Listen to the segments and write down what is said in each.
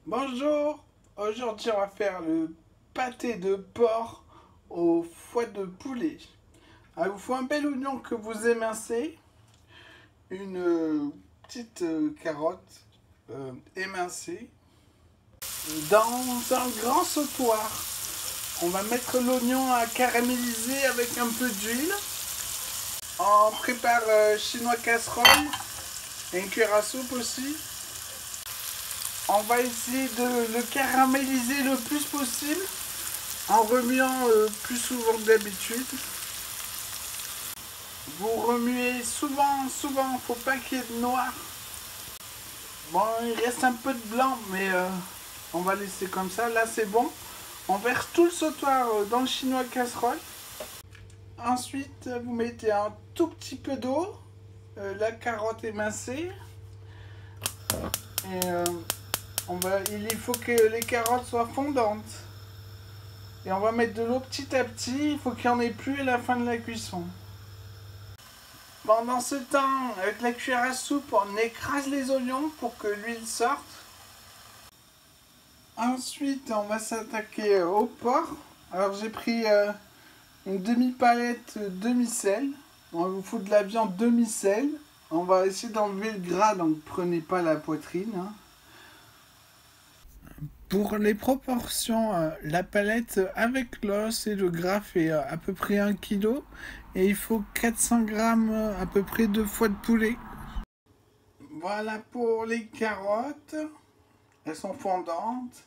Bonjour, aujourd'hui on va faire le pâté de porc au foie de poulet. Alors, il vous faut un bel oignon que vous émincez, une petite carotte émincée. Dans un grand sautoir, on va mettre l'oignon à caraméliser avec un peu d'huile. On prépare chinois casserole et une cuillère à soupe aussi. On va essayer de le caraméliser le plus possible en remuant plus souvent que d'habitude. Vous remuez souvent, faut pas qu'il y ait de noir. Bon, il reste un peu de blanc, mais on va laisser comme ça. Là, c'est bon. On verse tout le sautoir dans le chinois casserole. Ensuite, vous mettez un tout petit peu d'eau, la carotte émincée. Et il faut que les carottes soient fondantes. Et on va mettre de l'eau petit à petit. Il faut qu'il n'y en ait plus à la fin de la cuisson. Pendant ce temps, avec la cuillère à soupe, on écrase les oignons pour que l'huile sorte. Ensuite, on va s'attaquer au porc. Alors j'ai pris une demi-palette demi-sel. On vous fout de la viande demi-sel. On va essayer d'enlever le gras, donc prenez pas la poitrine. Hein. Pour les proportions, la palette avec l'os et le gras fait à peu près 1 kg. Et il faut 400 grammes à peu près de foie de poulet. Voilà pour les carottes. Elles sont fondantes.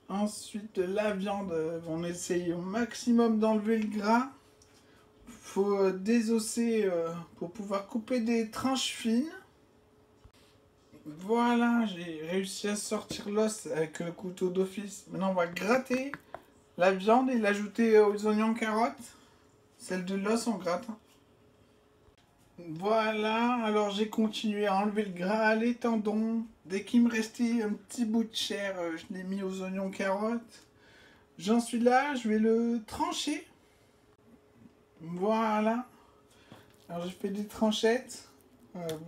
Ensuite, la viande, on essaye au maximum d'enlever le gras. Il faut désosser pour pouvoir couper des tranches fines. Voilà, j'ai réussi à sortir l'os avec le couteau d'office. Maintenant, on va gratter la viande et l'ajouter aux oignons carottes. Celle de l'os, on gratte. Voilà, alors j'ai continué à enlever le gras, les tendons. Dès qu'il me restait un petit bout de chair, je l'ai mis aux oignons carottes. J'en suis là, je vais le trancher. Voilà. Alors j'ai fait des tranchettes.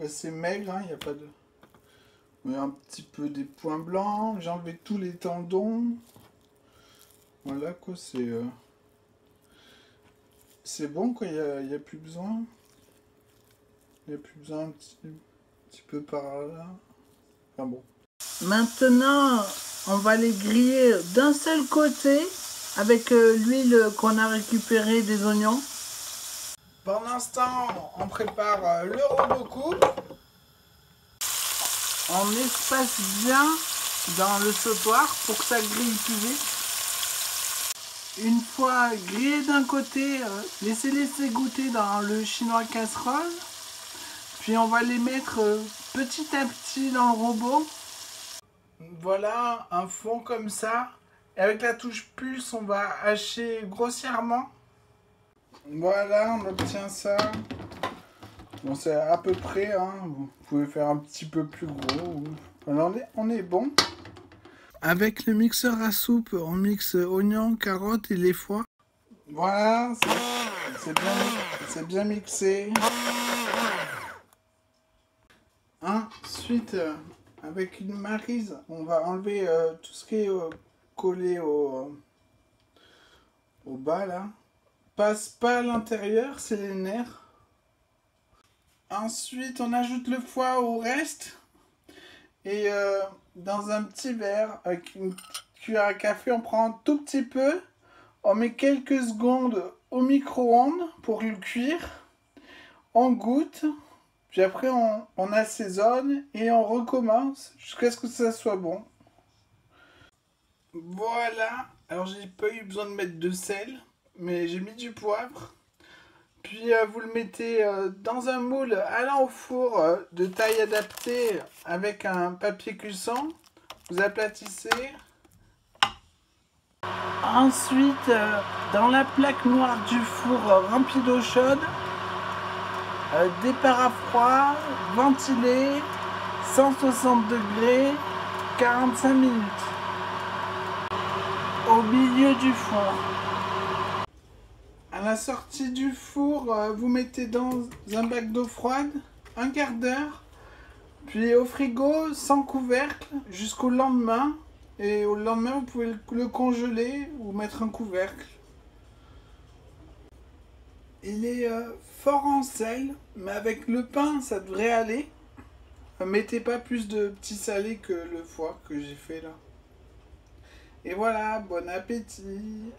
C'est maigre, il n'y a pas de... Mais un petit peu des points blancs. J'ai enlevé tous les tendons. Voilà quoi, c'est bon quoi, il n'y a plus besoin. Il n'y a plus besoin un petit peu par là. Enfin bon. Maintenant, on va les griller d'un seul côté avec l'huile qu'on a récupérée des oignons. Pendant ce temps, on prépare le robot coupe. On espace bien dans le sautoir pour que ça grille plus vite. Une fois grillé d'un côté, laissez-les s'égoutter dans le chinois casserole. Puis on va les mettre petit à petit dans le robot. Voilà, un fond comme ça. Et avec la touche pulse, on va hacher grossièrement. Voilà, on obtient ça. Bon, c'est à peu près, hein. Vous pouvez faire un petit peu plus gros. Alors, on est bon. Avec le mixeur à soupe, on mixe oignons, carottes et les foies. Voilà, c'est bien mixé. Ensuite, avec une maryse, on va enlever tout ce qui est collé au bas là. Passe pas à l'intérieur, c'est les nerfs. Ensuite, on ajoute le foie au reste. Et dans un petit verre, avec une cuillère à café, on prend un tout petit peu. On met quelques secondes au micro-ondes pour le cuire. On goûte. Puis après, on assaisonne et on recommence jusqu'à ce que ça soit bon. Voilà. Alors, j'ai pas eu besoin de mettre de sel, mais j'ai mis du poivre. Puis vous le mettez dans un moule allant au four de taille adaptée avec un papier cuisson. Vous aplatissez. Ensuite, dans la plaque noire du four remplie d'eau chaude, départ à froid, ventilé, 160 degrés, 45 minutes. Au milieu du four. À la sortie du four, vous mettez dans un bac d'eau froide, un quart d'heure. Puis au frigo, sans couvercle, jusqu'au lendemain. Et au lendemain, vous pouvez le congeler ou mettre un couvercle. Il est fort en sel, mais avec le pain, ça devrait aller. Mettez pas plus de petits salés que le foie que j'ai fait là. Et voilà, bon appétit!